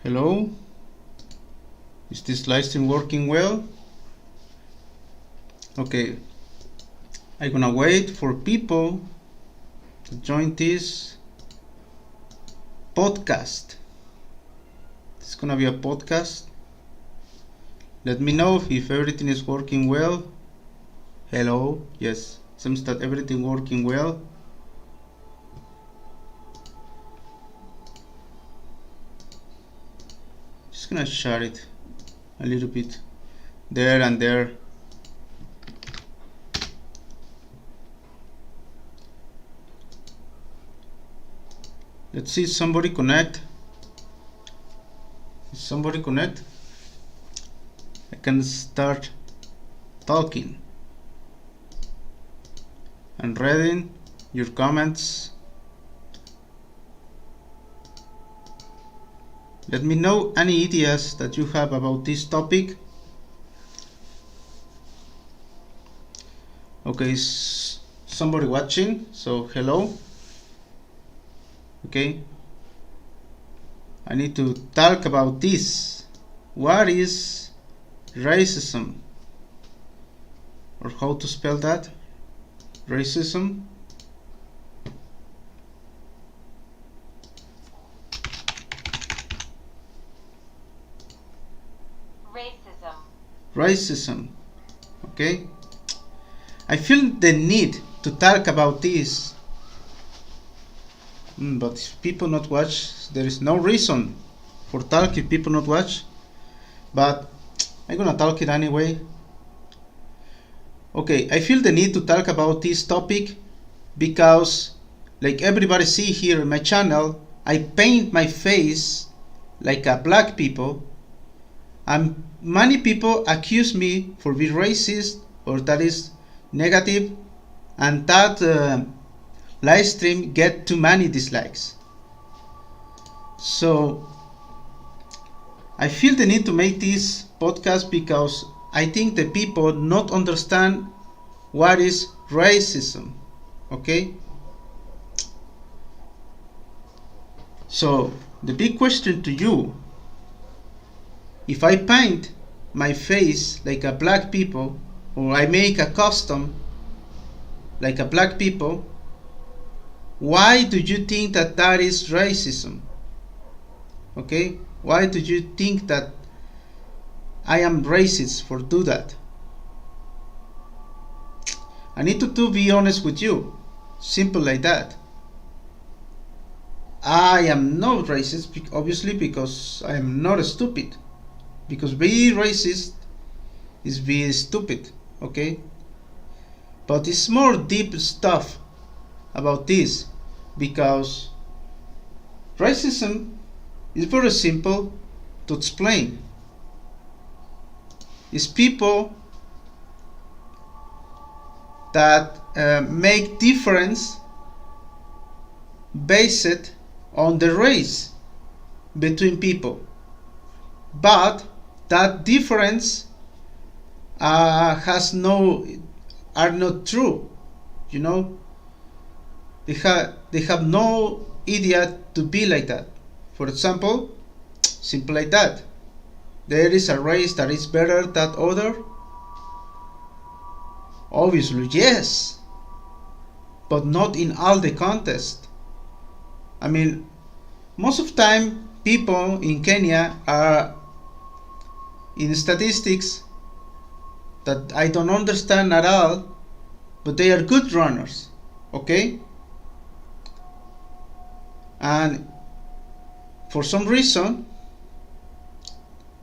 Hello, is this live stream working well? Okay, I'm gonna wait for people to join this podcast. It's gonna be a podcast. Let me know if everything is working well. Hello, yes, seems that everything working well. Just gonna share it a little bit there and there. Let's see somebody connect. Is somebody connect? I can start talking and reading your comments. Let me know any ideas that you have about this topic. Okay, somebody watching, so hello. Okay, I need to talk about this. What is racism? Or how to spell that? Racism. Racism. Okay, I feel the need to talk about this, but if people not watch, there is no reason for talk if people not watch, but I'm gonna talk it anyway. Okay, I feel the need to talk about this topic because, like everybody see here in my channel, I paint my face like a black people, and many people accuse me for being racist or that is negative, and that live stream get too many dislikes. So I feel the need to make this podcast because I think the people not understand what is racism. Okay, so the big question to you, if I paint my face like a black people, or I make a costume like a black people, why do you think that that is racism? Okay, why do you think that I am racist for do that? I need to be honest with you, simple like that. I am not racist, obviously, because I am not stupid. Because being racist is being stupid, okay? But it's more deep stuff about this, because racism is very simple to explain. It's people that make difference based on the race between people, but that difference are not true. You know, they have no idea to be like that. For example, simple like that. There is a race that is better than other. Obviously, yes, but not in all the context. I mean, most of the time, people in Kenya are in statistics that I don't understand at all, but they are good runners, okay? And for some reason,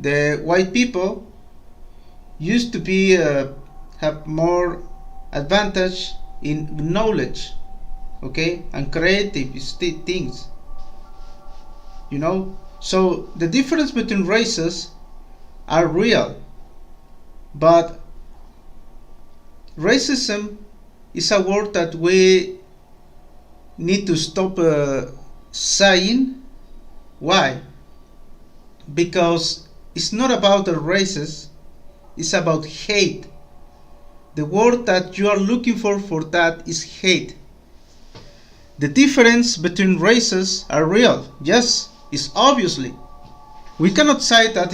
the white people used to be have more advantage in knowledge, okay, and creative things, you know. So the difference between races are real, but racism is a word that we need to stop saying. Why? Because it's not about the races, it's about hate. The word that you are looking for that is hate. The difference between races are real, yes, it's obviously, We cannot say that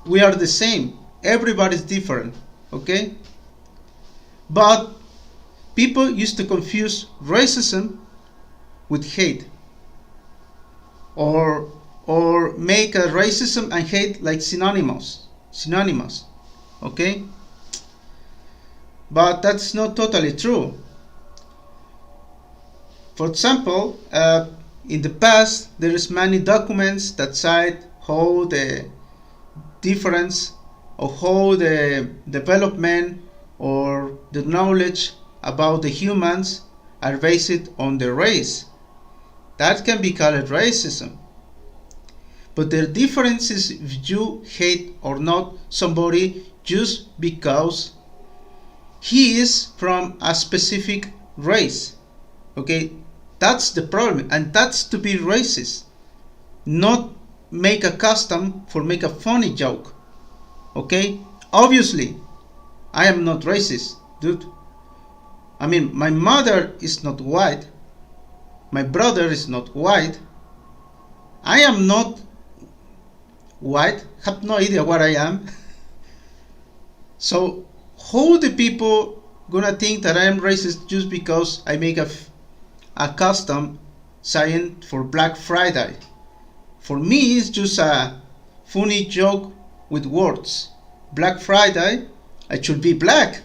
we are the same. Everybody's different, okay? But people used to confuse racism with hate, or make a racism and hate like synonymous, okay? But that's not totally true. For example, in the past, there is many documents that cite how the difference or how the development or the knowledge about the humans are based on the race. That can be called racism. But the difference is if you hate or not somebody just because he is from a specific race. Okay, that's the problem, and that's to be racist, not make a custom for make a funny joke. Okay, obviously I am not racist, dude. I mean, my mother is not white, my brother is not white, I am not white, have no idea what I am. So how the people gonna think that I am racist just because I make a custom sign for Black Friday? For me, it's just a funny joke with words. Black Friday, I should be black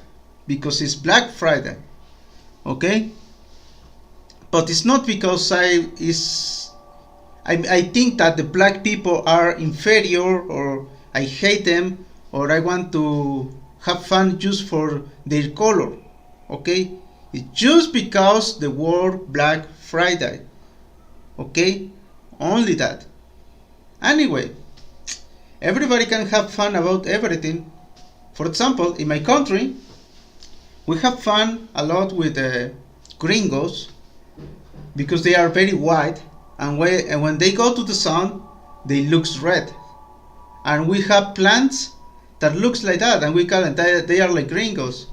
because it's Black Friday, okay? But it's not because I think that the black people are inferior, or I hate them, or I want to have fun just for their color, okay? It's just because the word Black Friday, okay? Only that. Anyway, everybody can have fun about everything. For example, in my country, we have fun a lot with gringos because they are very white, and when they go to the sun, they looks red. And we have plants that looks like that, and we call them they are like gringos,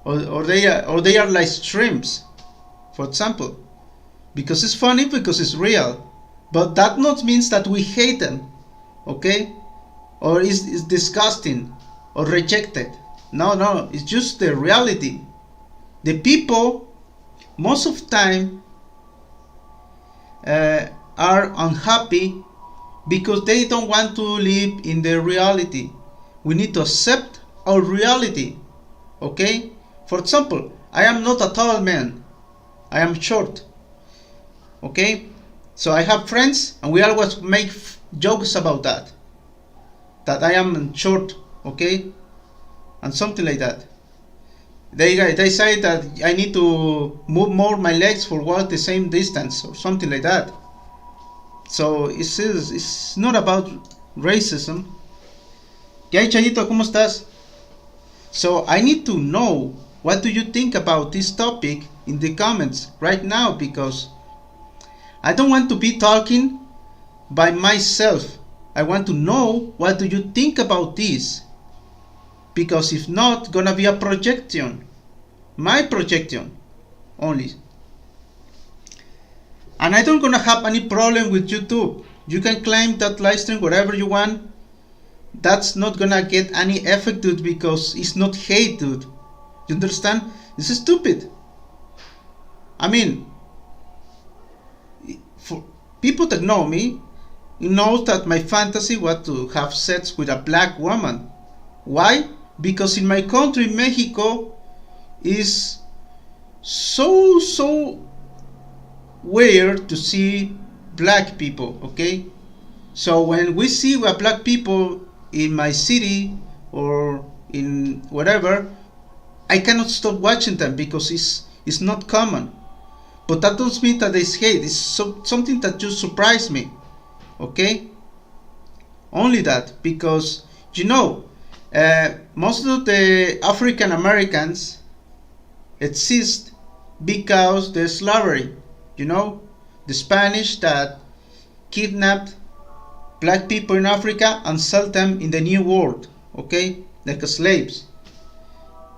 or they are like shrimps, for example, because it's funny, because it's real. But that not means that we hate them, okay? Or is disgusting or rejected. No, it's just the reality. The people most of the time are unhappy because they don't want to live in the reality. We need to accept our reality, okay? For example, I am not a tall man, I am short, okay? So I have friends and we always make jokes about that I am short, okay? And something like that. They say that I need to move more my legs for walk the same distance or something like that. So it's not about racism. ¿Qué hay, Chayito? ¿Cómo estás? So I need to know, what do you think about this topic in the comments right now, because I don't want to be talking by myself. I want to know, what do you think about this? Because if not, gonna be a projection, my projection only. And I don't gonna have any problem with YouTube. You can claim that live stream whatever you want. That's not gonna get any effect, dude, because it's not hate, dude. You understand? This is stupid. I mean, for people that know me, you know that my fantasy was to have sex with a black woman. Why? Because in my country, Mexico, is so weird to see black people, okay? So when we see a black people in my city or in whatever, I cannot stop watching them because it's not common. But that doesn't mean that it's hate. It's something that just surprised me, okay? Only that, because most of the African Americans exist because the slavery, the Spanish that kidnapped black people in Africa and sold them in the New World, okay, like slaves.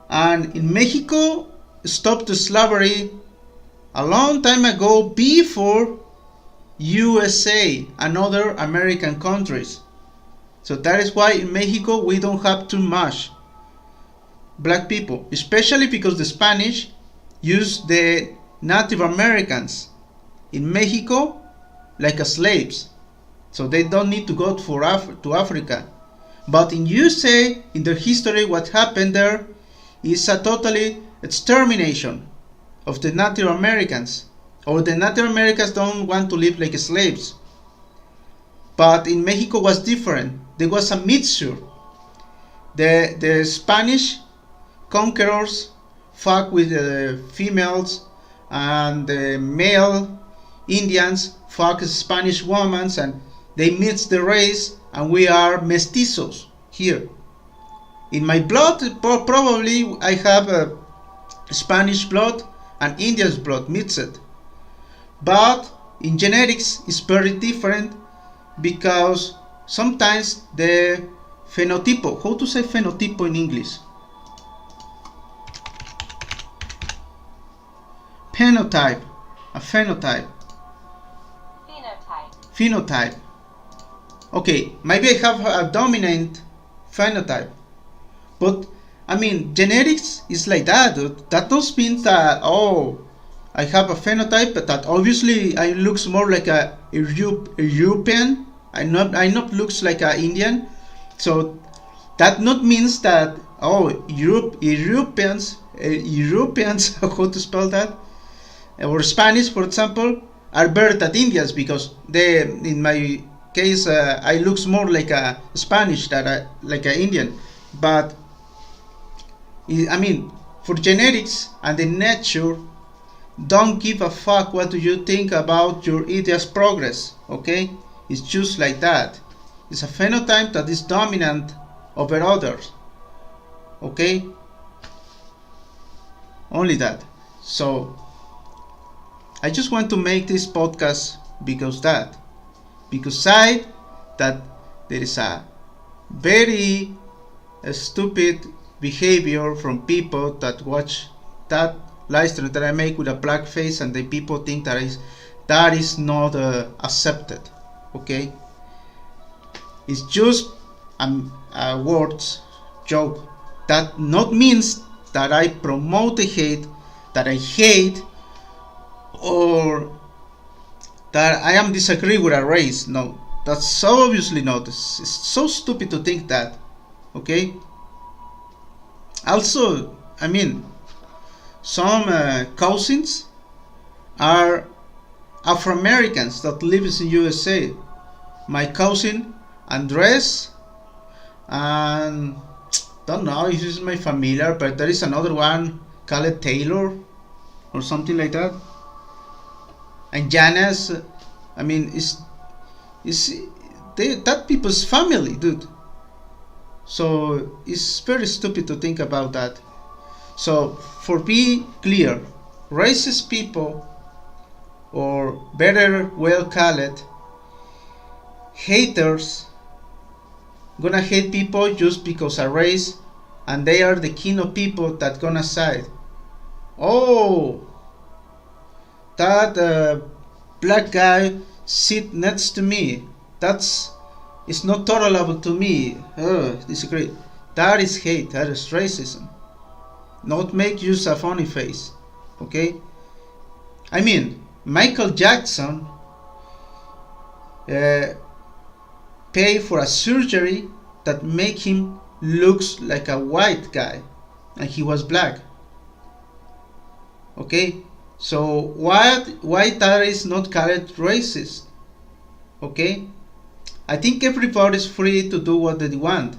And in Mexico, stopped the slavery a long time ago, before USA and other American countries. So that is why in Mexico we don't have too much black people, especially because the Spanish used the Native Americans in Mexico like as slaves. So they don't need to go to Africa. But in USA, in their history, what happened there is a totally extermination of the Native Americans. Or the Native Americans don't want to live like slaves. But in Mexico was different. There was a mixture. The Spanish conquerors fuck with the females, and the male Indians fuck Spanish women, and they mix the race, and we are mestizos here. In my blood, probably I have a Spanish blood and Indian blood mixed. But in genetics, it's very different because sometimes the phenotypo, how to say phenotypo in English? Phenotype, a phenotype. Phenotype. Okay, maybe I have a dominant phenotype, but I mean genetics is like that. That doesn't mean that I have a phenotype, but that obviously I looks more like a European. I not looks like an Indian. So that not means that Europeans how to spell that, or Spanish for example, are better than Indians because they, in my case, I looks more like a Spanish than like an Indian. But I mean, for genetics and the nature, don't give a fuck what do you think about your idea's progress. Okay, it's just like that. It's a phenotype that is dominant over others. Okay, only that. So I just want to make this podcast because I that there is a very stupid behavior from people that watch that live stream that I make with a black face, and the people think that is not accepted. Okay, it's just a words joke. That not means that I promote the hate, that I hate, or that I am disagree with a race. No, that's so obviously not. It's so stupid to think that. Okay. Also, I mean, some cousins are Afro-Americans that lives in USA. My cousin Andres, and don't know if this is my familiar, but there is another one called Taylor or something like that. And Janice, I mean, that people's family, dude. So it's very stupid to think about that. So for be clear, racist people, or better well called haters, gonna hate people just because a race, and they are the king of people that gonna side. Oh, that black guy sit next to me, it's not tolerable to me. Disagree. That is hate. That is racism. Not make use a funny face. Okay. I mean, Michael Jackson pay for a surgery that make him looks like a white guy, and he was black. Okay. So why that is not called racist? Okay. I think everybody's free to do what they want.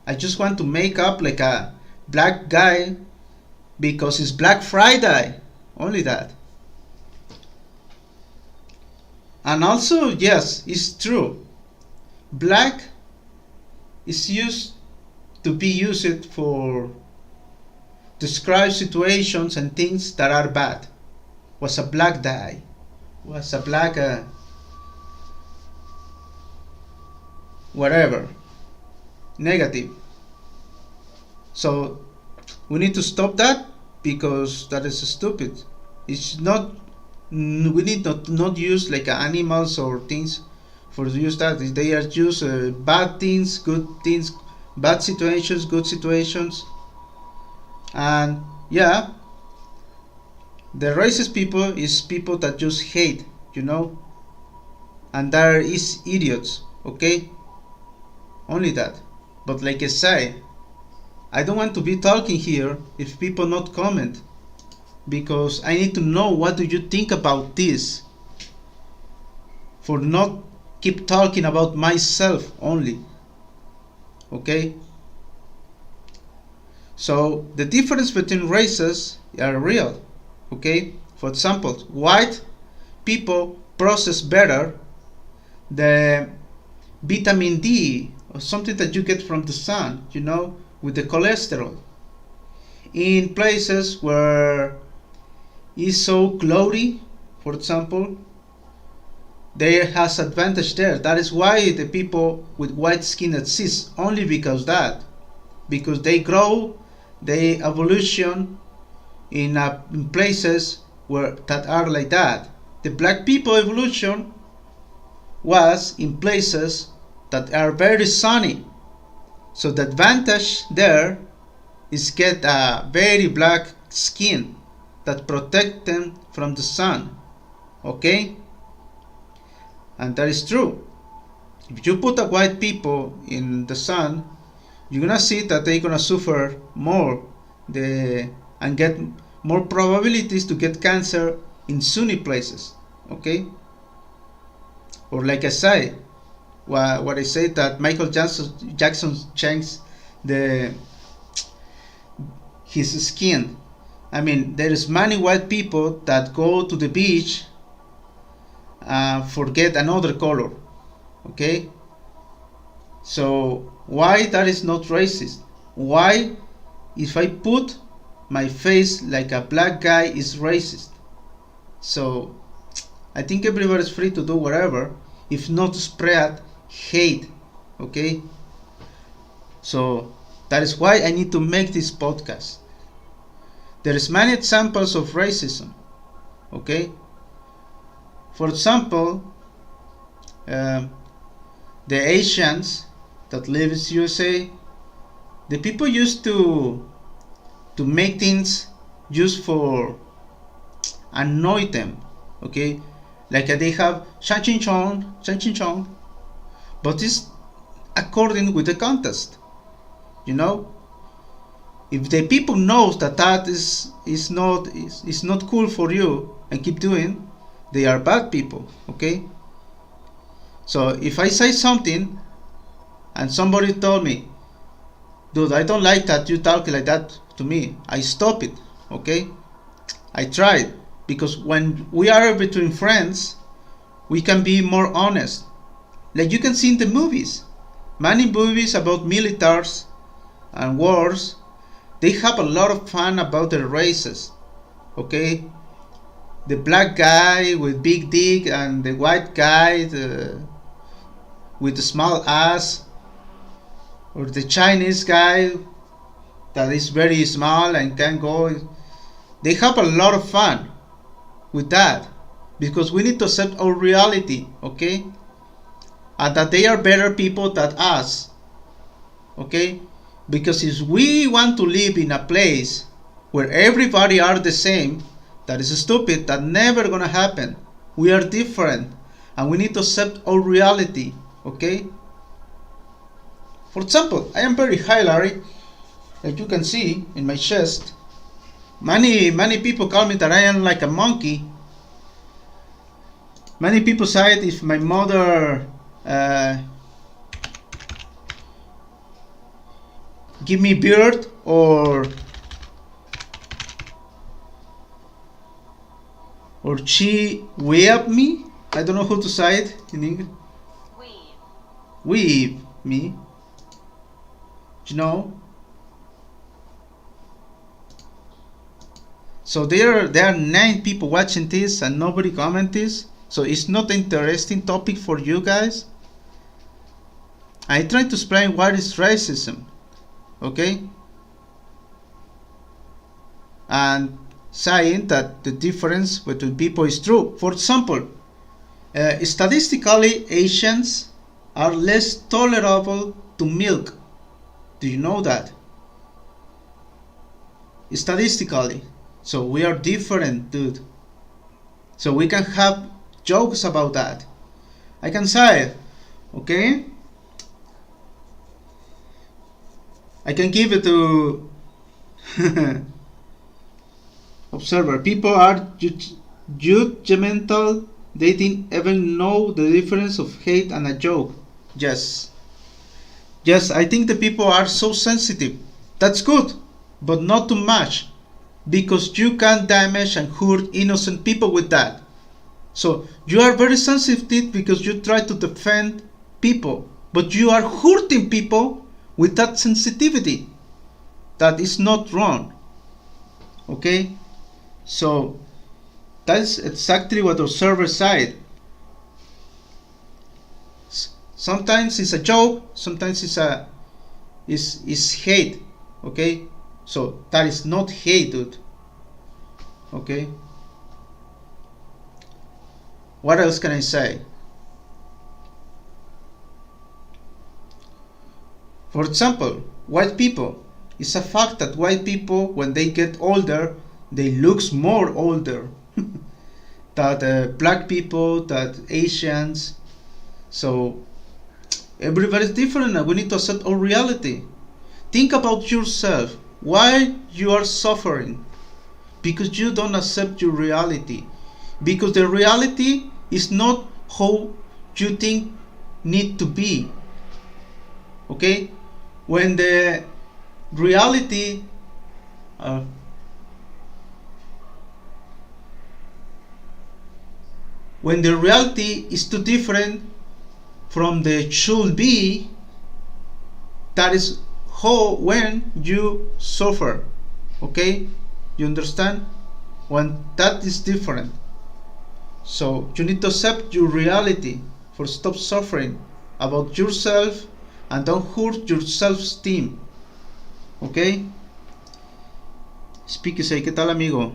I just want to make up like a black guy because it's Black Friday. Only that. And also, yes, it's true. Black is used to be used for describe situations and things that are bad. Was a black guy. Was a black whatever, negative. So we need to stop that because that is stupid. It's not. We need not use like animals or things for use that. They are use bad things, bad situations, good situations, and yeah, the racist people is people that just hate, and there is idiots, okay, only that. But like I say, I don't want to be talking here if people not comment, because I need to know what do you think about this, for not keep talking about myself only, okay. So the difference between races are real, okay. For example, white people process better the vitamin D or something that you get from the sun, with the cholesterol, in places where it's so cloudy, for example, there has advantage there. That is why the people with white skin exist, only because they grow, they evolution in places where that are like that. The black people evolution was in places that are very sunny, so the advantage there is get a very black skin that protect them from the sun, okay. And that is true. If you put a white people in the sun, you're gonna see that they're gonna suffer more and get more probabilities to get cancer in sunny places, okay. Or like I say, what I say that Michael Jackson changed the his skin. I mean, there is many white people that go to the beach forget another color, okay. So why that is not racist? Why, if I put my face like a black guy, is racist? So I think everybody is free to do whatever, if not to spread hate, okay. So that is why I need to make this podcast. There is many examples of racism, okay. For example, the Asians that live in USA, the people used to make things just for annoy them, okay. Like they have shan chin chong, but it's according with the contest, If the people knows that is not cool for you and keep doing, they are bad people, okay. So if I say something and somebody told me, dude, I don't like that you talk like that to me, I stop it, okay. I tried, because when we are between friends, we can be more honest. Like you can see in the movies, many movies about militaries and wars, they have a lot of fun about the races, okay. The black guy with big dick and the white guy with the small ass, or the Chinese guy that is very small and can go. They have a lot of fun with that, because we need to accept our reality, okay, and that they are better people than us, okay. Because if we want to live in a place where everybody are the same, that is stupid. That never gonna happen. We are different, and we need to accept our reality, okay. For example, I am very high, Larry, like you can see in my chest. Many people call me that I am like a monkey. Many people said if my mother give me beard or she weave me. I don't know how to say it in English. Weave me. So there are 9 people watching this and nobody comment this. So it's not an interesting topic for you guys. I try to explain what is racism, okay? And saying that the difference between people is true. For example, Statistically, Asians are less tolerable to milk. Do you know that? Statistically. So we are different, dude. So we can have jokes about that. I can say, okay? I can give it to observer. People are judgmental. They didn't even know the difference of hate and a joke. Yes. Yes, I think the people are so sensitive. That's good, but not too much. Because you can damage and hurt innocent people with that. So you are very sensitive because you try to defend people, but you are hurting people with that sensitivity. That is not wrong. Okay? So that's exactly what the observer said. Sometimes it's a joke, sometimes it's hate. Okay? So that is not hate, dude. Okay? What else can I say? For example, white people. It's a fact that white people, when they get older, they look more older. That black people, that Asians. So everybody's different and we need to accept our reality. Think about yourself. Why you are suffering? Because you don't accept your reality. Because the reality is not how you think need to be. Okay? When the reality when the reality is too different from the should be, that is how when you suffer. Okay? You understand? When that is different. So you need to accept your reality for stop suffering about yourself and don't hurt your self-esteem. Okay? Speak say, ¿qué tal, amigo?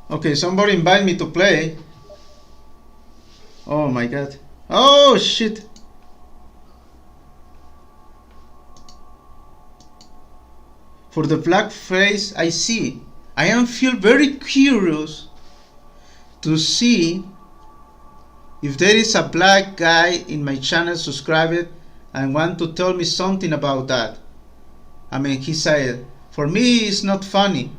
Okay, somebody invite me to play. Oh my god. Oh shit. For the black face I see. I am feel very curious to see if there is a black guy in my channel subscribed and want to tell me something about that. I mean, he said, for me it's not funny.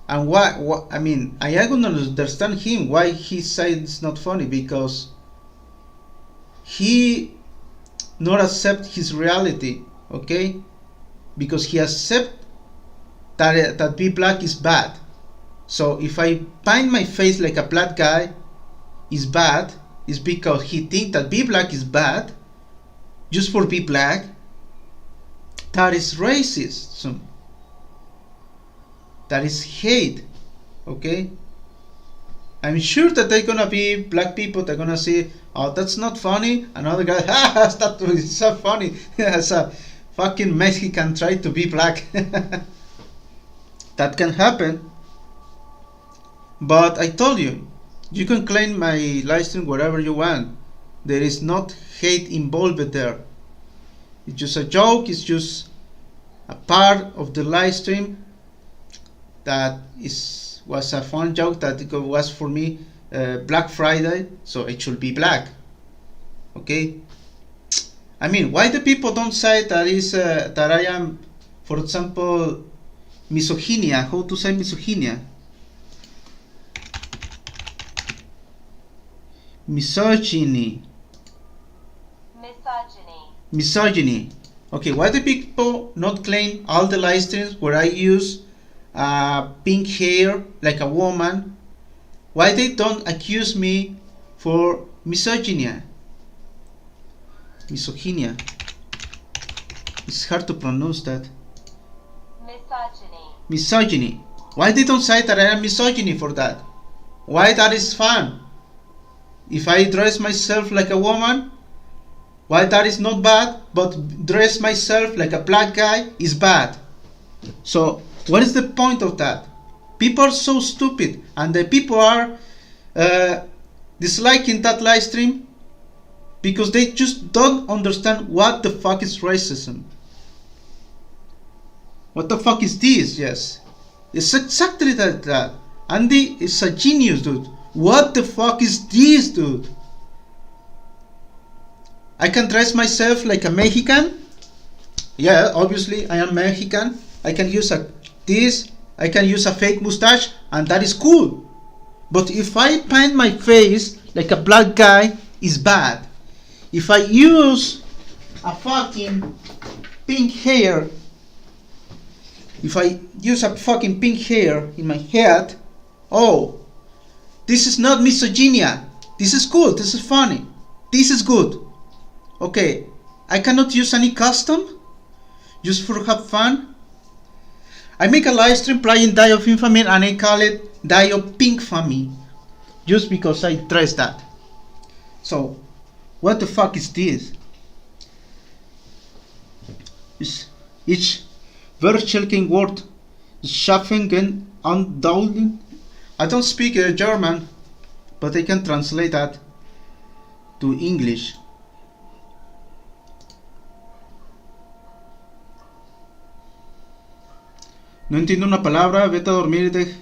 And what I mean, I don't understand him why he said it's not funny, because he not accept his reality, okay? Because he accept that be black is bad. So if I paint my face like a black guy is bad, is because he think that be black is bad just for be black. That is racism. That is hate. Okay? I'm sure that they're gonna be black people that are gonna say, oh, that's not funny. Another guy, that is so funny. As a fucking Mexican try to be black. That can happen. But I told you, you can claim my live stream whatever you want. There is not hate involved there. It's just a joke, it's just a part of the live stream that was a fun joke that was for me Black Friday, so it should be black. Okay? I mean, why the people don't say that is that I am, for example, misogynia? How to say misogynia? Misogyny. Misogyny. Okay, why do people not claim all the live streams where I use pink hair like a woman? Why they don't accuse me for misogyny? Misogynia. It's hard to pronounce that. Misogyny. Misogyny. Why they don't say that I am misogyny for that? Why that is fun? If I dress myself like a woman, Why that is not bad, but dress myself like a black guy is bad? So what is the point of that? People are so stupid, and the people are uh, disliking that live stream because they just don't understand what the fuck is racism. What the fuck is this? Yes, it's exactly that. Andy is a genius, dude. What the fuck is this, dude? I can dress myself like a Mexican. Yeah, obviously I am Mexican. I can use I can use a fake mustache, and that is cool. But if I paint my face like a black guy, is bad. If I use a fucking pink hair, if I use a fucking pink hair in my head, oh, this is not misogynia. This is cool. This is funny. This is good. Okay, I cannot use any custom just for have fun. I make a live stream playing Die of Infamy and I call it Die of Pink Family just because I dress that. So, what the fuck is this? Ich welchen Wort schaffen andauern? I don't speak German, but I can translate that to English. No entiendo una palabra, vete a dormir y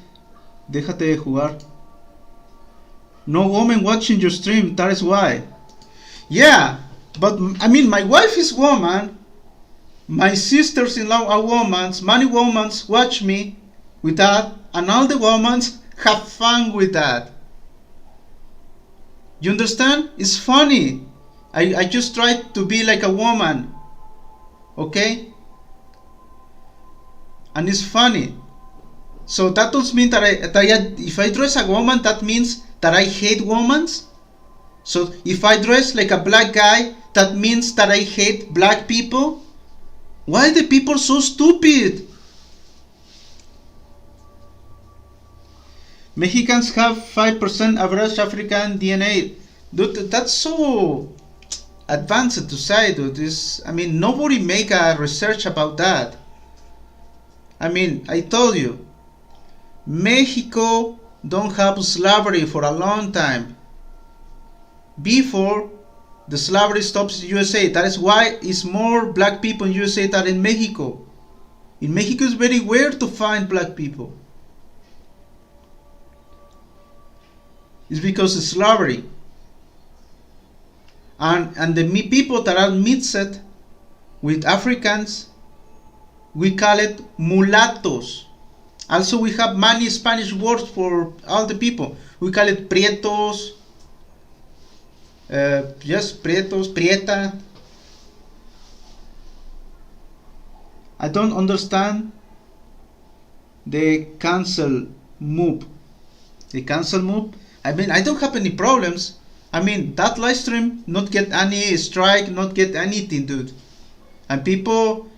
déjate de jugar. No woman watching your stream, that is why. Yeah, but I mean, my wife is woman, my sisters-in-law are women, many women watch me with that, and all the women have fun with that. You understand? It's funny. I just try to be like a woman. Okay? And it's funny. So that doesn't mean that if I dress a woman, that means that I hate women. So if I dress like a black guy, that means that I hate black people. Why are the people so stupid? Mexicans have 5% average African DNA. Dude, that's so advanced to say, dude. I mean, nobody make a research about that. I mean, I told you, Mexico don't have slavery for a long time. Before the slavery stops in USA, that is why it's more black people in USA than in Mexico. In Mexico, it's very rare to find black people. It's because of slavery. And the people that are mixed with Africans, we call it mulattos. Also, we have many Spanish words for all the people. We call it prietos. Yes, prietos, prieta. I don't understand the cancel move. The cancel move. I mean, I don't have any problems. I mean, that live stream not get any strike, not get anything, dude. And people,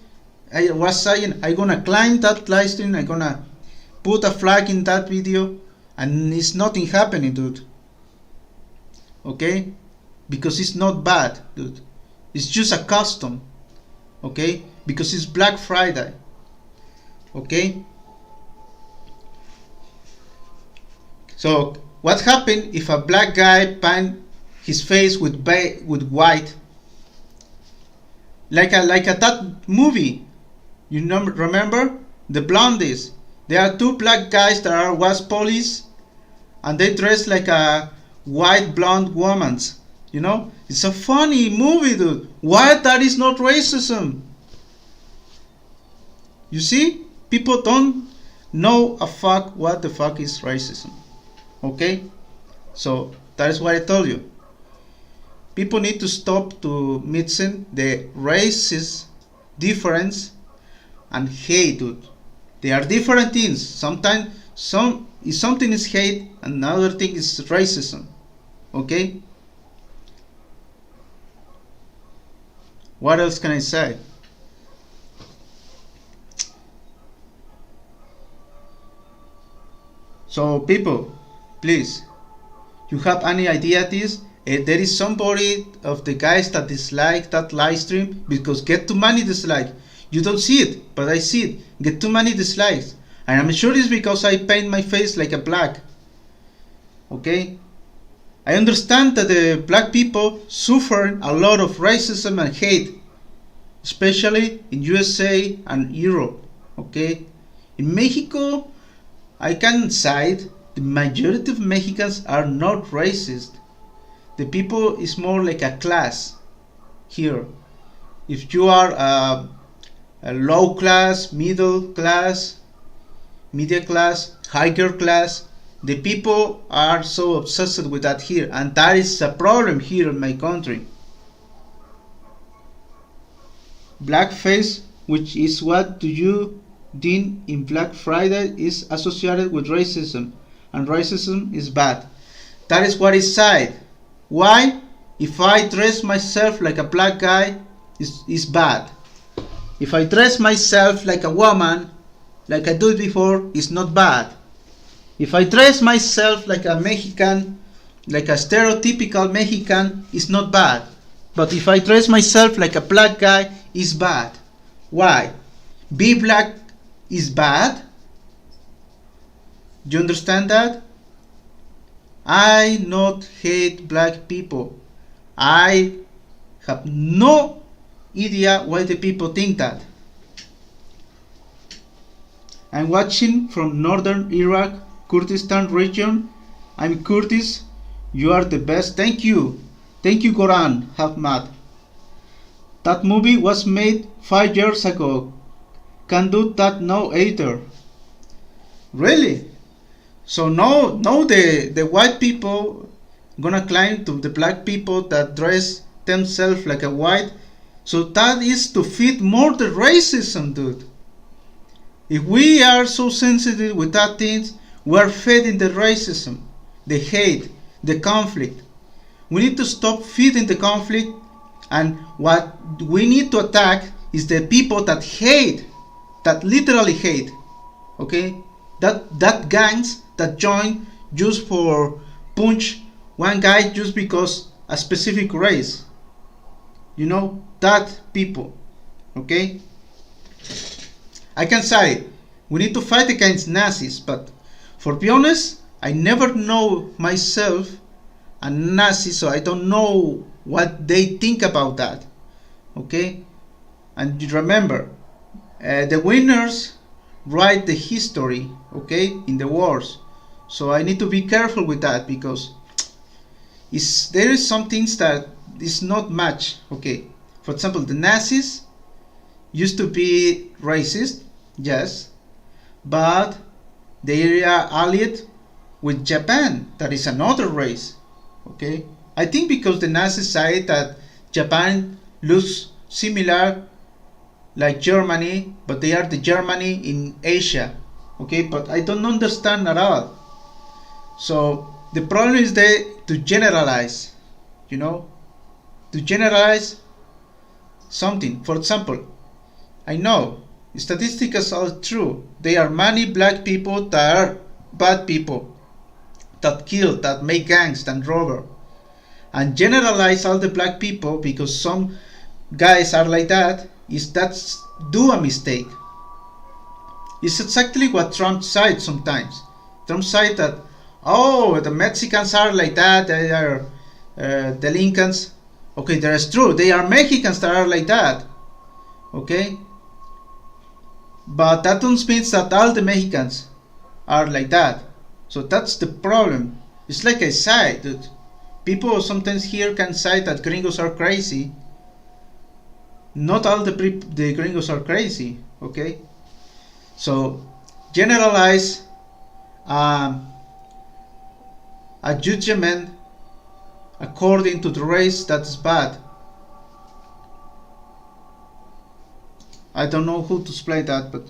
I was saying, I'm gonna climb that live stream, I'm gonna put a flag in that video, and it's nothing happening, dude. Okay? Because it's not bad, dude. It's just a custom. Okay? Because it's Black Friday. Okay? So, what happened if a black guy paint his face with white? Like that movie. You remember? The Blondies. There are two black guys that was police, and they dress like a white blonde woman. You know? It's a funny movie, dude. Why that is not racism? You see? People don't know a fuck what the fuck is racism. Okay? So that is what I told you. People need to stop to mixing the racist difference and hate, dude. They are different things. Sometimes something is hate and another thing is racism. Okay? What else can I say? So people, please, you have any idea this? There is somebody of the guys that dislike that live stream because get too many dislikes. You don't see it, but I see it. Get too many dislikes. And I'm sure it's because I paint my face like a black. Okay? I understand that the black people suffer a lot of racism and hate, especially in USA and Europe. Okay? In Mexico, I can cite the majority of Mexicans are not racist. The people is more like a class here. If you are a low class, middle class, middle class, higher class, the people are so obsessed with that here, and that is a problem here in my country. Blackface, which is what do you did in Black Friday, is associated with racism, and racism is bad. That is what is said. Why? If I dress myself like a black guy, is bad. If I dress myself like a woman, like I did before, it's not bad. If I dress myself like a Mexican, like a stereotypical Mexican, it's not bad. But if I dress myself like a black guy, it's bad. Why? Be black is bad? Do you understand that? I not hate black people. I have no idea why the people think that. I'm watching from northern Iraq, Kurdistan region. I'm Kurdish. You are the best. Thank you. Thank you, Goran Ahmad. That movie was made 5 years ago. Can do that now either. Really? So now the white people gonna climb to the black people that dress themselves like a white. So that is to feed more the racism, dude. If we are so sensitive with that things, we are feeding the racism, the hate, the conflict. We need to stop feeding the conflict, and what we need to attack is the people that hate, that literally hate. Okay? That gangs that join just for punch one guy just because a specific race. You know, that people. Okay? I can say we need to fight against Nazis, but for be honest, I never know myself a Nazi, so I don't know what they think about that. Okay? And remember, the winners write the history, okay, in the wars. So I need to be careful with that because there is some things that is not much. Okay, for example, the Nazis used to be racist, yes, but they are allied with Japan, that is another race. Okay, I think because the Nazis say that Japan looks similar like Germany, but they are the Germany in Asia. Okay, but I don't understand at all. So the problem is to generalize, you know, to generalize something. For example, I know statistics are true. There are many black people that are bad people, that kill, that make gangs, that robber, and generalize all the black people because some guys are like that. Is that's do a mistake. It's exactly what Trump said sometimes. Trump said that, oh, the Mexicans are like that, they are delinquents. Okay, that's true. They are Mexicans that are like that. Okay? But that doesn't mean that all the Mexicans are like that. So that's the problem. It's like I said, dude. People sometimes here can say that gringos are crazy. Not all the gringos are crazy, okay? So generalize a judgment according to the race, that's bad. I don't know who to explain that, but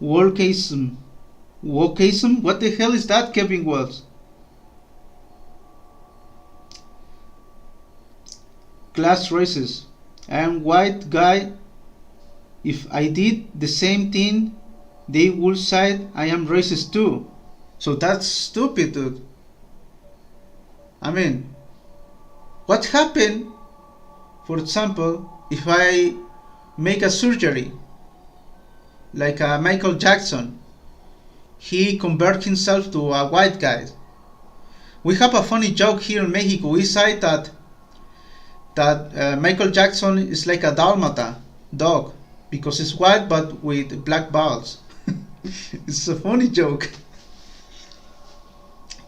wokeism. Wokeism? What the hell is that, Kevin Wells? Class races. I am white guy. If I did the same thing, they would say I am racist too. So that's stupid, dude. I mean, What happened, for example, if I make a surgery like Michael Jackson? He convert himself to a white guy. We have a funny joke here in Mexico. We say that Michael Jackson is like a Dalmata dog because it's white but with black balls. It's a funny joke.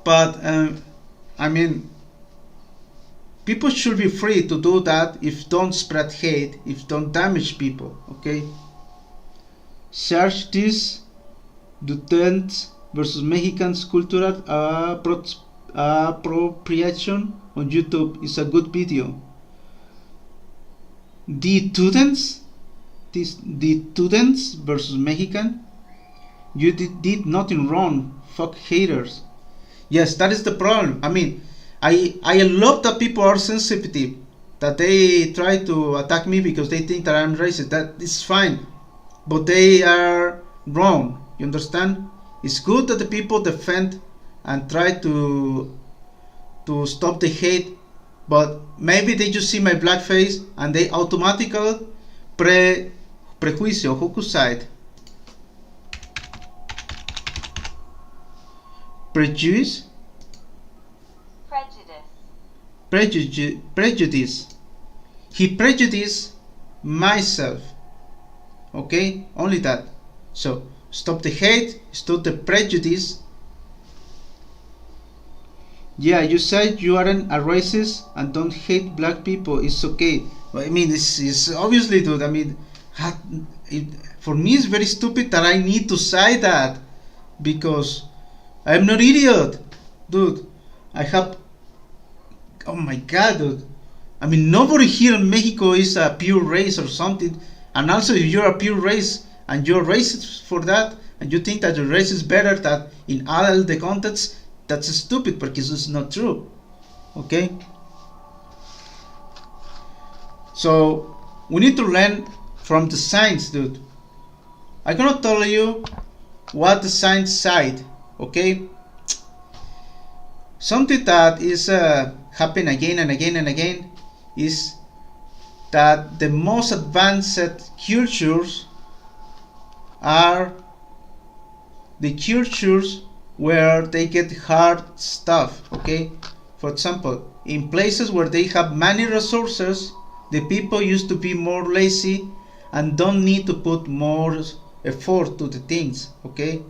But I mean, people should be free to do that if don't spread hate, if don't damage people. Okay. Search this Duterte versus Mexicans cultural appropriation on YouTube. Is a good video. The students versus Mexican. You did nothing wrong. Fuck haters. Yes, that is the problem. I mean, I love that people are sensitive. That they try to attack me because they think that I'm racist. That is fine, but they are wrong. You understand? It's good that the people defend and try to stop the hate, but maybe they just see my black face and they automatically prejuicio, hokuside, prejudice, prejudice. He prejudiced myself. Okay, only that. So stop the hate, stop the prejudice. Yeah, you said you aren't a racist and don't hate black people. It's okay. I mean, it's obviously, dude. I mean, for me, it's very stupid that I need to say that because I'm not idiot, dude. I have. Oh my god, dude. I mean, nobody here in Mexico is a pure race or something. And also, if you're a pure race and you're racist for that, and you think that your race is better than in all the contexts, that's stupid because it's not true. Okay? So we need to learn from the science, dude. I cannot tell you what the science said. Okay? Something that is happening again and again and again is that the most advanced cultures are the cultures where they get hard stuff. Okay, for example, in places where they have many resources, the people used to be more lazy and don't need to put more effort to the things. Okay,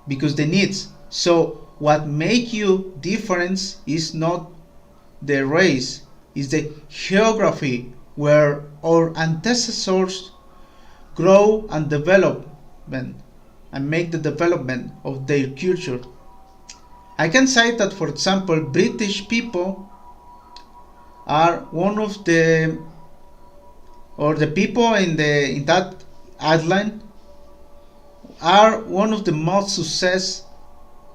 because they need. So what make you different is not the race, is the geography where our ancestors grow and develop and make the development of their culture. I can say that, for example, British people are one of the, or the people in that island are one of the most success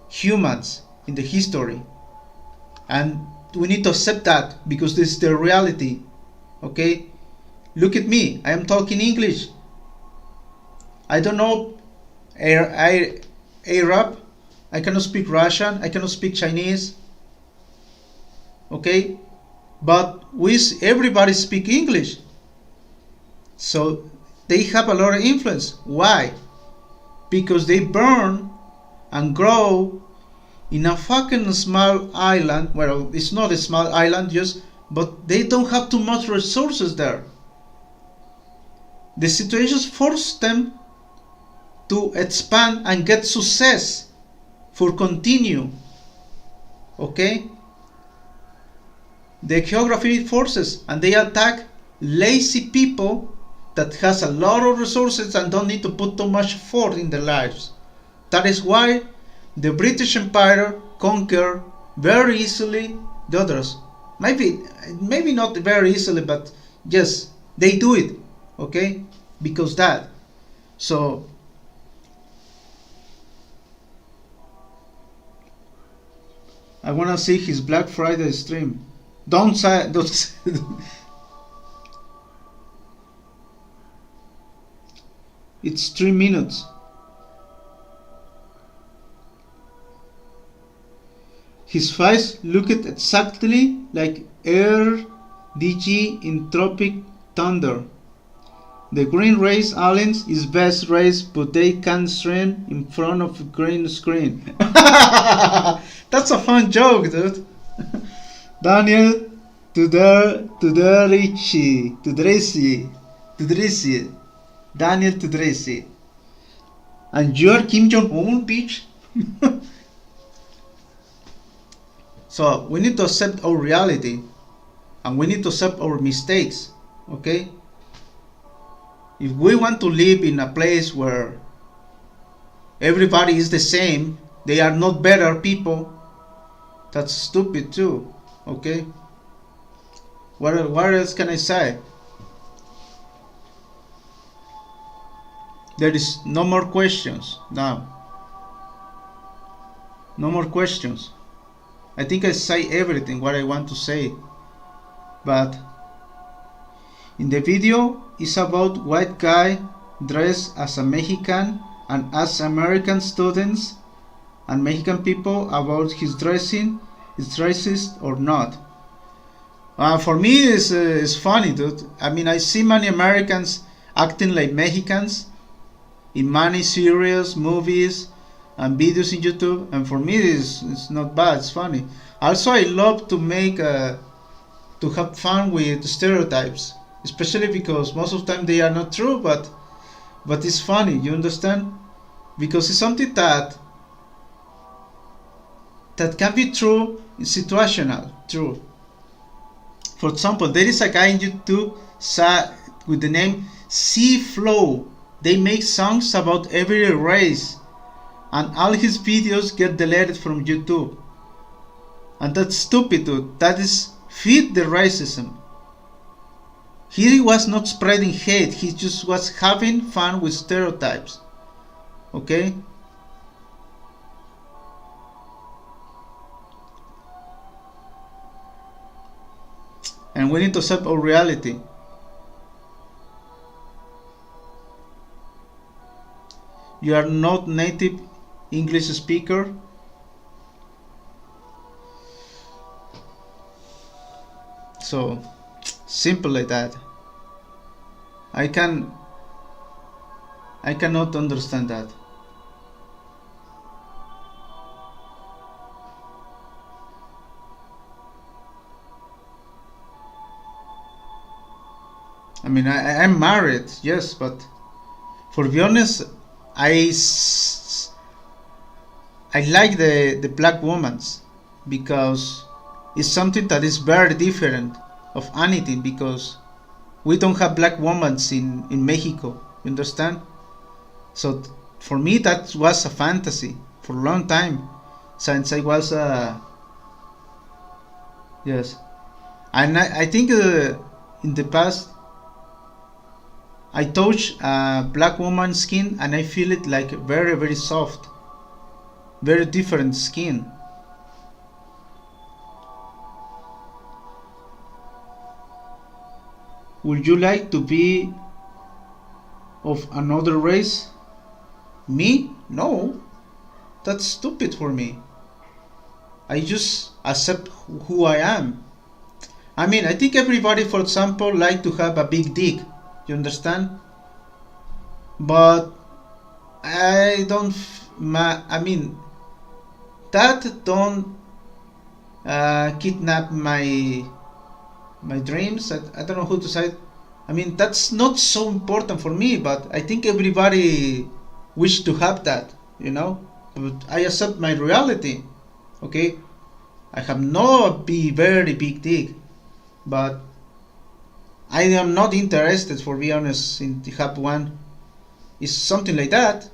humans in the history, and we need to accept that because this is the reality. Okay, look at me. I am talking English. I don't know Arab. I cannot speak Russian. I cannot speak Chinese. Okay, but everybody speak English. So they have a lot of influence. Why? Because they burn and grow in a fucking small island. Well, it's not a small island, but they don't have too much resources there. The situations force them to expand and get success for continue. Okay, the geography forces, and they attack lazy people that has a lot of resources and don't need to put too much effort in their lives. That is why the British Empire conquered very easily the others. Maybe not very easily, but yes, they do it. Okay, because that. So I wanna see his Black Friday stream. Don't say. It's 3 minutes. His face looked exactly like RDG in Tropic Thunder. The green race aliens is best race, but they can't stream in front of a green screen. That's a fun joke, dude. Daniel Tudrisi, Daniel Tudrisi. And you're Kim Jong-un, bitch? So we need to accept our reality, and we need to accept our mistakes, okay? If we want to live in a place where everybody is the same, they are not better people, that's stupid too, okay? What else can I say? There is no more questions now. No more questions. I think I say everything what I want to say. But in the video is about white guy dressed as a Mexican and as American students and Mexican people about his dressing is racist or not. For me it's funny, dude. I mean, I see many Americans acting like Mexicans in many series, movies and videos in YouTube, and for me it's not bad, it's funny. Also, I love to make to have fun with stereotypes, especially because most of the time they are not true, but it's funny, you understand? Because it's something that can be true, it's situational, true. For example, there is a guy in YouTube with the name C Flow. They make songs about every race, and all his videos get deleted from YouTube. And that's stupid, dude. That is feed the racism. He was not spreading hate, he just was having fun with stereotypes. Okay? And we need to accept our reality. You are not native English speaker. So simple like that. I cannot understand that. I mean, I'm married, yes, but for be honest, I like the black women's because it's something that is very different of anything, because we don't have black women in Mexico, you understand? So for me that was a fantasy for a long time, since I was yes, and I think in the past I touch a black woman's skin and I feel it like very very soft, very different skin. Would you like to be of another race? Me? No. That's stupid for me. I just accept who I am. I mean, I think everybody, for example, like to have a big dick. You understand? But I don't. I mean, that don't kidnap my dreams. I don't know who to say. I mean, that's not so important for me, but I think everybody wish to have that, you know. But I accept my reality. Okay, I have no very big dick, but I am not interested, for be honest, in to have one. It's something like that.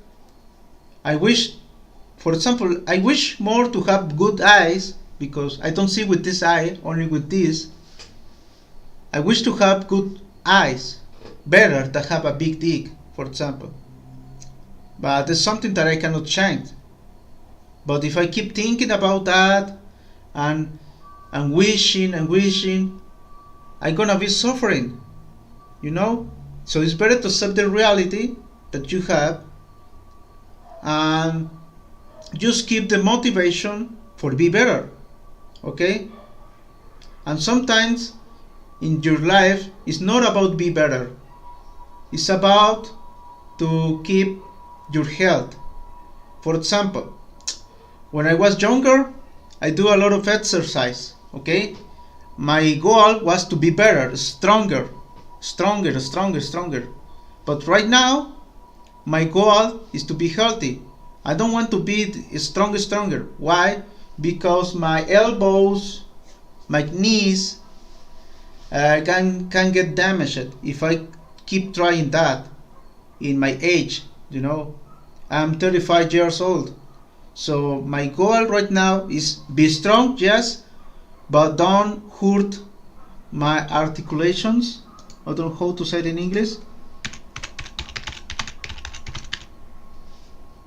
I wish, for example, I wish more to have good eyes, because I don't see with this eye, only with this. I wish to have good eyes, better than have a big dick, for example. But it's something that I cannot change. But if I keep thinking about that and wishing and wishing, I'm gonna be suffering, you know? So it's better to accept the reality that you have and just keep the motivation for be better, okay? And sometimes in your life it's not about be better, it's about to keep your health. For example, when I was younger, I do a lot of exercise, okay? My goal was to be better, stronger, stronger. But right now, my goal is to be healthy. I don't want to be stronger. Why? Because my elbows, my knees can get damaged if I keep trying that in my age. You know, I'm 35 years old. So my goal right now is be strong, yes, but don't hurt my articulations. I don't know how to say it in English.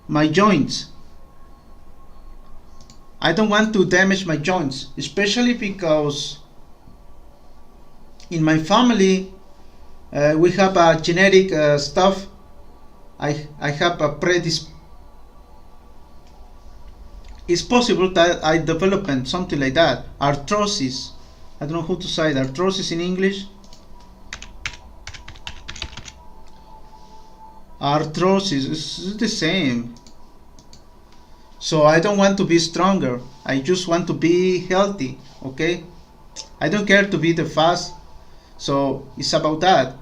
My joints. I don't want to damage my joints, especially because in my family we have a genetic stuff. I have a it's possible that I developed something like that, arthrosis. I don't know how to say it. Arthrosis in English. Arthrosis is the same. So I don't want to be stronger. I just want to be healthy. Okay. I don't care to be the fast. So it's about that.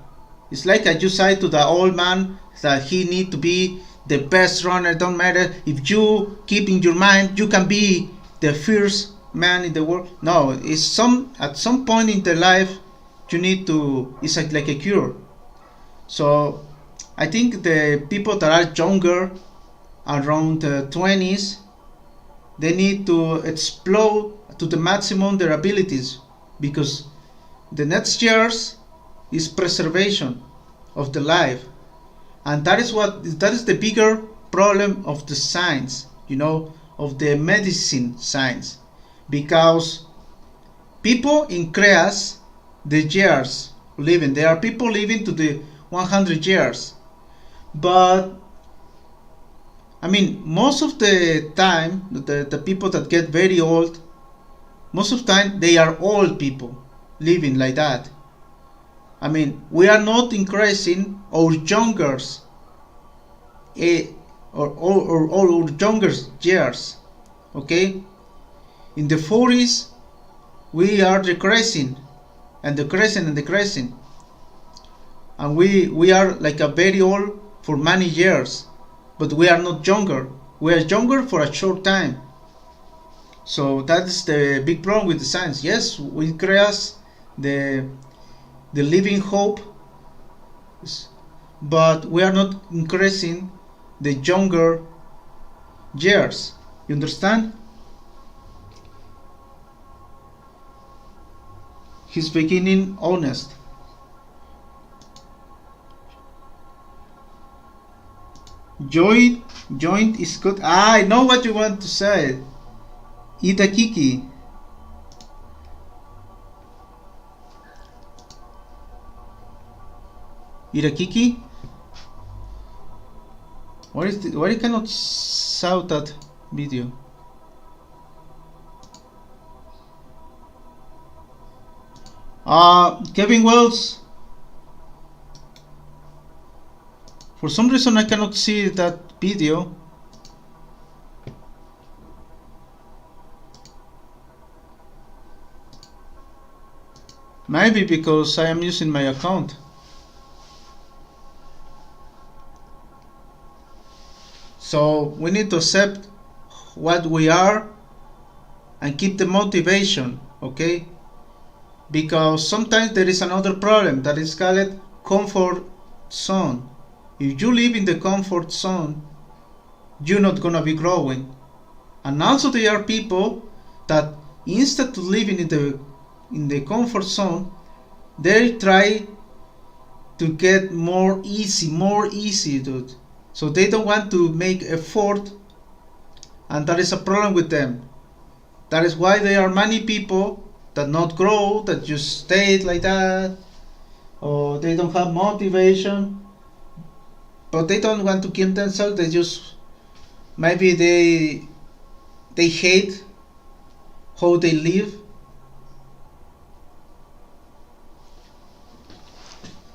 It's like I just said to the old man that he need to be the best runner. Don't matter if you keep in your mind you can be the first man in the world. No, it's at some point in the life you need to. It's like a cure. So I think the people that are younger, around the 20s, they need to explode to the maximum their abilities, because the next years is preservation of the life, and that is the bigger problem of the science, of the medicine science, because people increase the years living. There are people living to the 100 years, but I mean, most of the time, the people that get very old, most of the time they are old people living like that. I mean, we are not increasing our younger, or younger years. Okay, in the 40s we are decreasing and decreasing, and we are like a very old for many years, but we are not younger. We are younger for a short time. So that's the big problem with the science. Yes, we increase the living hope, but we are not increasing the younger years. You understand? He's beginning honest. Joint is good. I know what you want to say. Itakiki. Irakiki? Why you cannot shout that video? Kevin Wells. For some reason I cannot see that video. Maybe because I am using my account. So we need to accept what we are and keep the motivation, okay? Because sometimes there is another problem that is called comfort zone. If you live in the comfort zone, you're not gonna be growing. And also there are people that instead of living in the comfort zone, they try to get more easy, dude. So they don't want to make effort, and that is a problem with them. That is why there are many people that not grow, that just stay like that, or they don't have motivation, but they don't want to kill themselves. They just maybe they hate how they live.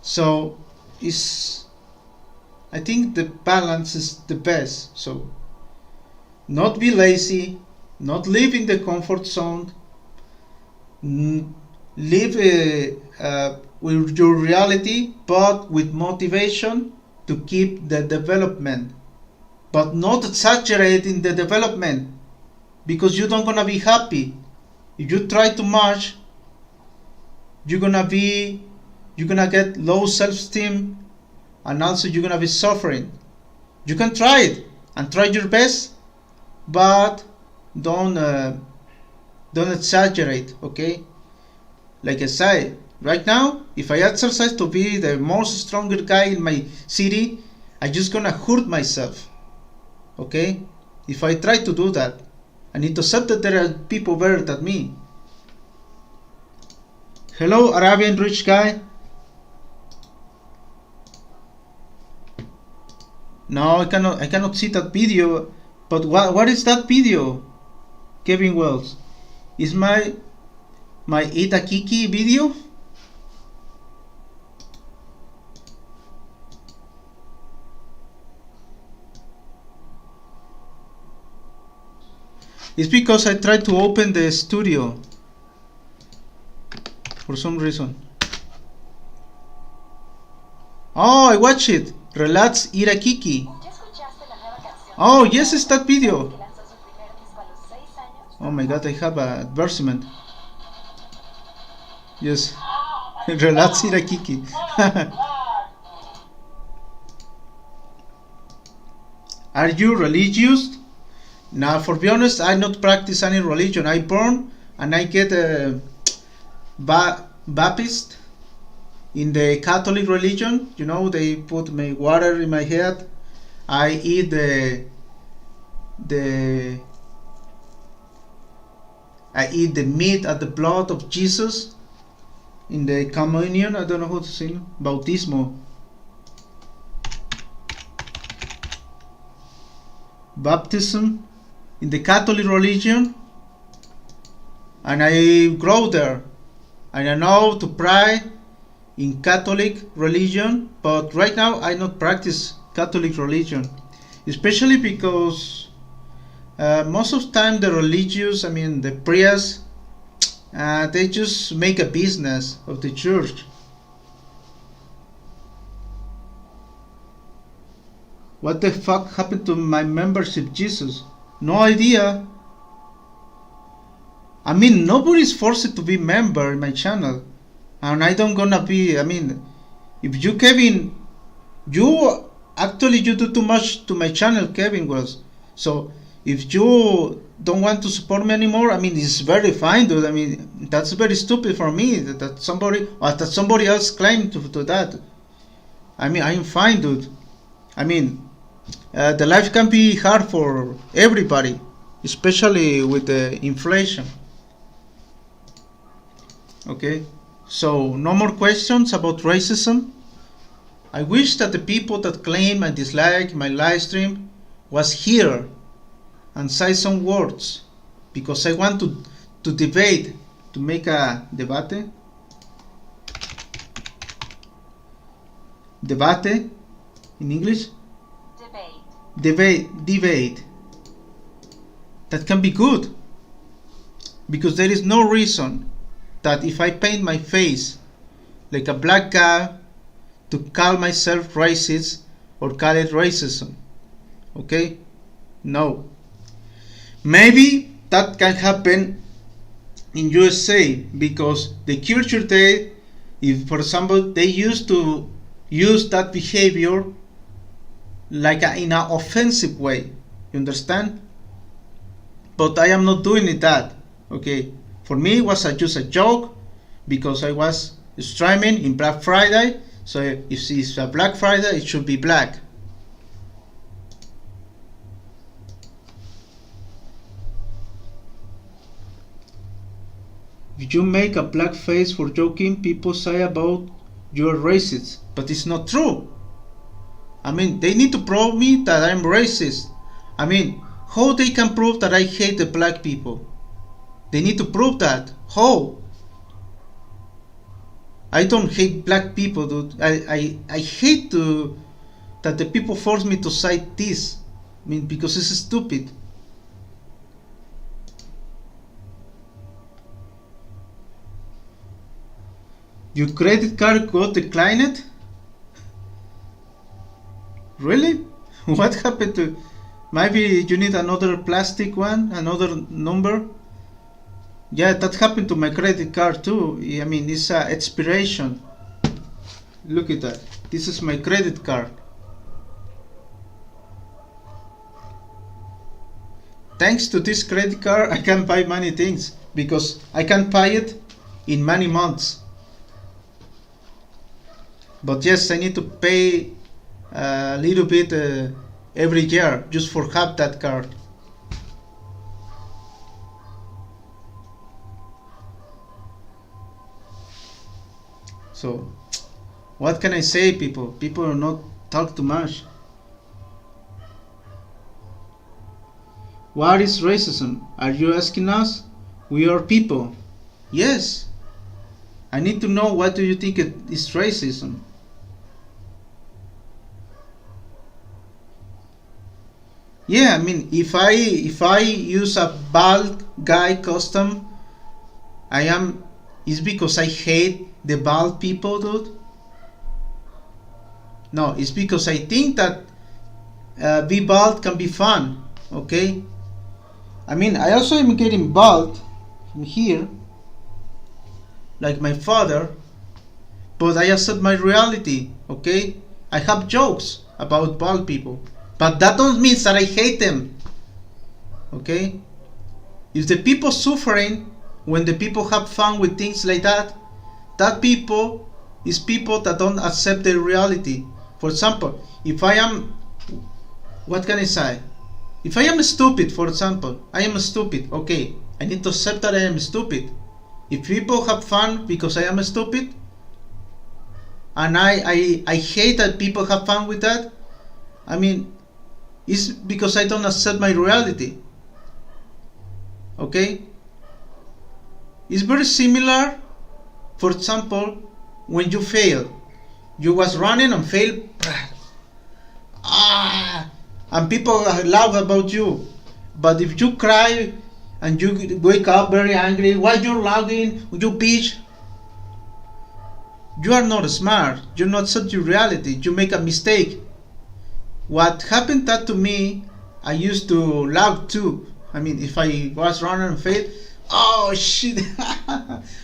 So it's, I think the balance is the best. So not be lazy, not live in the comfort zone, live with your reality, but with motivation to keep the development, but not exaggerating the development, because you don't gonna be happy. If you try too much, you're gonna get low self-esteem, and also you're gonna be suffering. You can try it and try your best, but don't exaggerate, okay? Like I say, right now, if I exercise to be the most stronger guy in my city, I just gonna hurt myself, okay? If I try to do that, I need to accept that there are people better than me. Hello, Arabian rich guy. No, I cannot see that video. But what is that video, Kevin Wells? Is my Itakiki video? It's because I tried to open the studio for some reason. Oh, I watch it. Relax Irakiki. Oh, yes, it's that video. Oh my god, I have an advertisement. Yes. Relax Irakiki. Are you religious? Now, for be honest, I not practice any religion. I born and I get baptized in the Catholic religion. You know, they put my water in my head. I eat the meat and the blood of Jesus in the communion. I don't know how to say it. Bautismo. Baptism in the Catholic religion, and I grow there, and I know to pray in Catholic religion, but right now I not practice Catholic religion, especially because most of the time the religious, I mean the priests, they just make a business of the church. What the fuck happened to my membership, Jesus? No idea. I mean, nobody's forced to be member in my channel, and I don't gonna be. I mean, if you, Kevin, you do too much to my channel, Kevin was. So if you don't want to support me anymore, I mean, it's very fine, dude. I mean, that's very stupid for me that somebody else claimed to that. I mean, I'm fine, dude. I mean, the life can be hard for everybody, especially with the inflation. Okay, so no more questions about racism. I wish that the people that claim and dislike my live stream was here and say some words, because I want to debate, to make a debate. Debate in English? Debate. That can be good, because there is no reason that if I paint my face like a black guy to call myself racist or call it racism. Okay? No. Maybe that can happen in USA, because the culture there, if for example they used to use that behavior like in an offensive way, you understand? But I am not doing it that. Okay, for me it was just a joke, because I was streaming in Black Friday, so if it's a Black Friday it should be black. If you make a black face for joking, people say about you're racist, but it's not true. I mean, they need to prove me that I'm racist. I mean, how they can prove that I hate the black people? They need to prove that. How? I don't hate black people, dude. I hate that the people force me to cite this. I mean, because it's stupid. Your credit card got declined? Really? What happened to? Maybe you need another plastic one, another number. Yeah, that happened to my credit card too. I mean, it's a expiration. Look at that. This is my credit card. Thanks to this credit card, I can buy many things because I can buy it in many months. But yes, I need to pay a little bit every year just for have that card. So, what can I say, people? People are not talk too much. What is racism? Are you asking us? We are people. Yes. I need to know what do you think is racism? Yeah, I mean, if I use a bald guy costume, I am. It's because I hate the bald people, dude. No, it's because I think that be bald can be fun. Okay. I mean, I also am getting bald from here, like my father, but I accept my reality. Okay. I have jokes about bald people, but that don't mean that I hate them. Okay. If the people suffering when the people have fun with things like that, that people is people that don't accept their reality. For example, if I am, what can I say? If I am stupid, for example, I am stupid. Okay, I need to accept that I am stupid. If people have fun because I am stupid, and I hate that people have fun with that, I mean, it's because I don't accept my reality. Okay? It's very similar, for example, when you fail. You was running and fail, and people laugh about you. But if you cry and you wake up very angry, why you're laughing, you bitch? You are not smart. You not accept your reality. You make a mistake. What happened that to me, I used to laugh too. I mean, if I was running and failed, oh shit,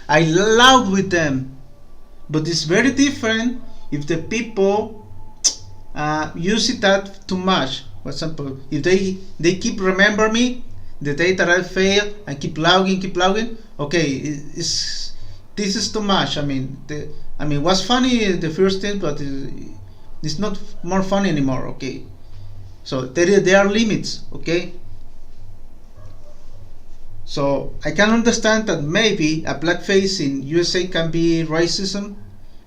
I laugh with them. But it's very different if the people use it that too much. For example, if they keep remember me the day that I fail and keep laughing, okay, this is too much. I mean, what's funny the first thing, but it's not more funny anymore. Okay, so there are limits. Okay. So I can understand that maybe a blackface in USA can be racism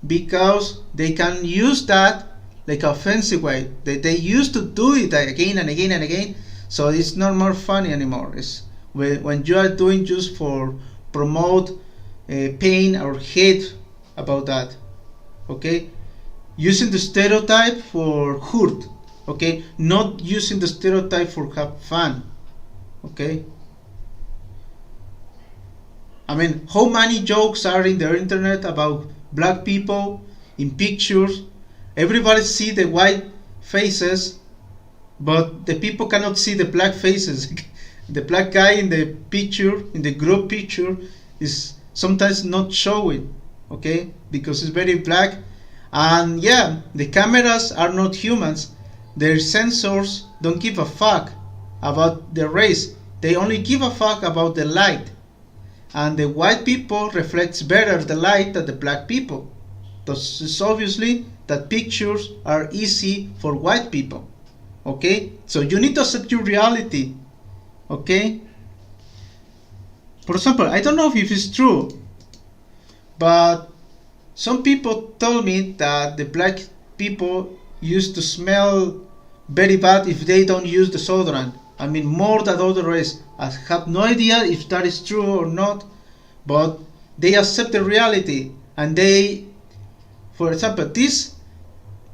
because they can use that like offensive way. They used to do it again and again and again, so it's not more funny anymore. It's when you are doing just for promote pain or hate about that. Okay, using the stereotype for hurt. Okay, not using the stereotype for have fun. Okay. I mean, how many jokes are in the internet about black people in pictures? Everybody see the white faces, but the people cannot see the black faces. The black guy in the picture, in the group picture, is sometimes not showing, okay, because it's very black. And yeah, the cameras are not humans. Their sensors don't give a fuck about the race. They only give a fuck about the light. And the white people reflects better the light than the black people. Thus it's obviously that pictures are easy for white people. Okay? So you need to accept your reality. Okay? For example, I don't know if it's true, but some people told me that the black people used to smell very bad if they don't use desodorant. I mean, more than other race. I have no idea if that is true or not, but they accept the reality, and they, for example, this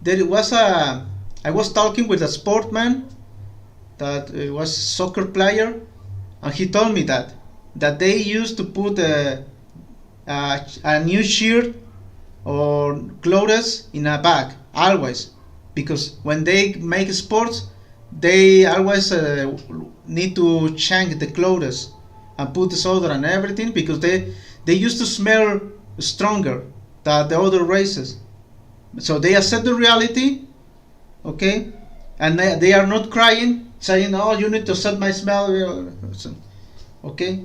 there was a. I was talking with a sportman that was a soccer player, and he told me that they used to put a new shirt or clothes in a bag always, because when they make sports they always need to change the clothes and put the soda and everything, because they used to smell stronger than the other races. So they accept the reality, okay, and they are not crying saying, oh, you need to accept my smell, okay.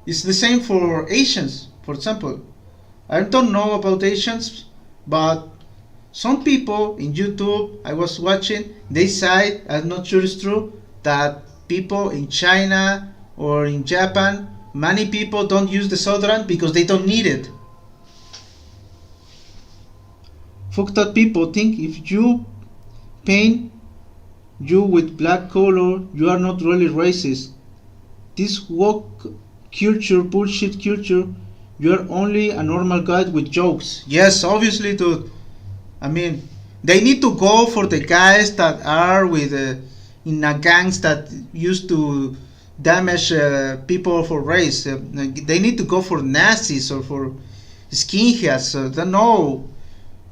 It's the same for Asians, for example. I don't know about Asians, but some people in YouTube I was watching, they say, I'm not sure it's true, that people in China or in Japan, many people don't use deodorant because they don't need it. Fuck that people think if you paint you with black color, you are not really racist. This woke culture, bullshit culture, you're only a normal guy with jokes. Yes, obviously, dude. I mean, they need to go for the guys that are with in a gangs that used to damage people for race. They need to go for Nazis or for skinheads. Don't know,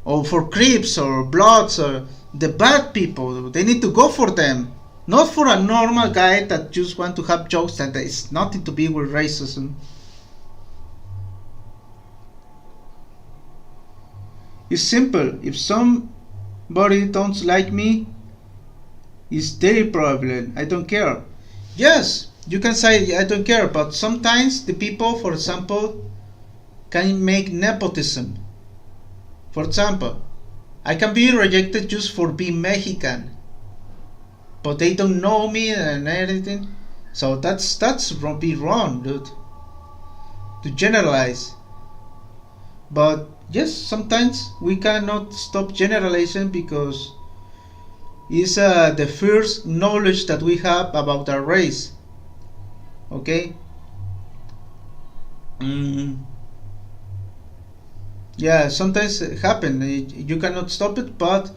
or for creeps or bloods or the bad people. They need to go for them, not for a normal guy that just want to have jokes that is nothing to be with racism. It's simple. If somebody don't like me, it's their problem. I don't care. Yes, you can say I don't care, but sometimes the people, for example, can make nepotism. For example, I can be rejected just for being Mexican, but they don't know me and everything. So that's be wrong, dude. To generalize. But yes, sometimes we cannot stop generalizing because it's the first knowledge that we have about our race. Okay. Mm, yeah, sometimes it happen. You cannot stop it, but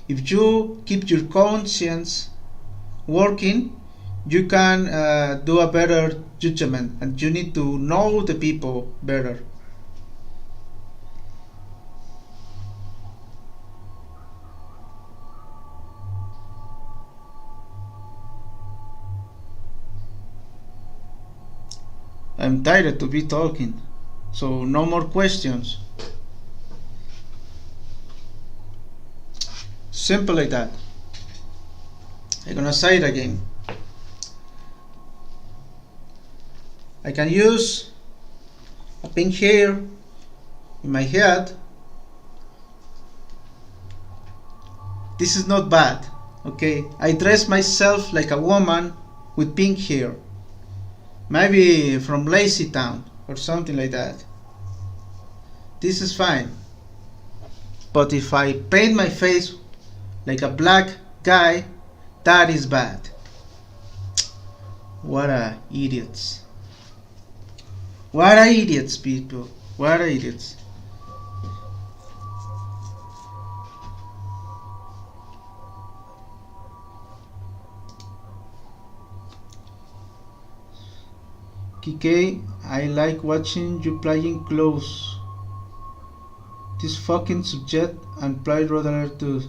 if you keep your conscience working, you can do a better judgment, and you need to know the people better. I'm tired to be talking, so no more questions. Simple like that. I'm gonna say it again. I can use a pink hair in my head. This is not bad, okay? I dress myself like a woman with pink hair. Maybe from Lazy Town or something like that. This is fine. But if I paint my face like a black guy, that is bad. What a idiots. What are idiots, people? What are idiots? Kike, I like watching you playing close. This fucking subject and play rather too.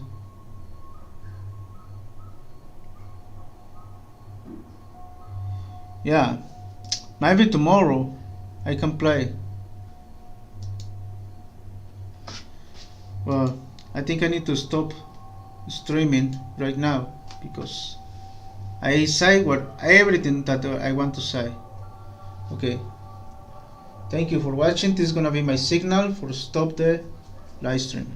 Yeah, maybe tomorrow I can play. Well, I think I need to stop streaming right now because I say what everything that I want to say. Okay. Thank you for watching. This is gonna be my signal for stop the live stream.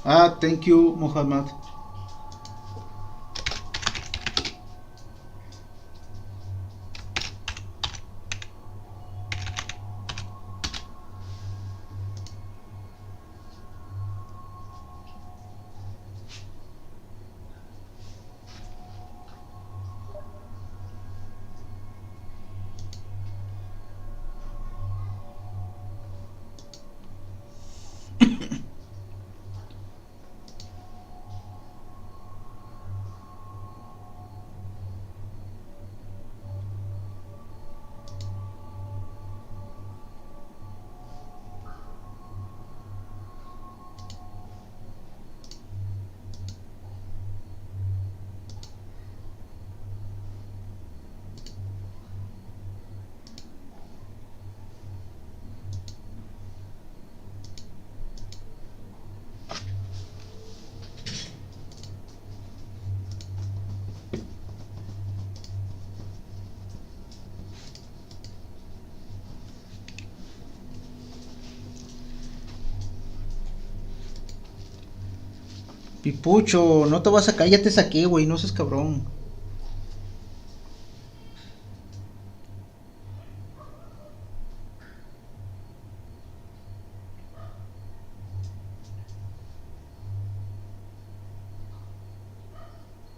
Ah, thank you, Muhammad. Pipucho, no te vas a caer, ya te saqué, güey, no seas cabrón.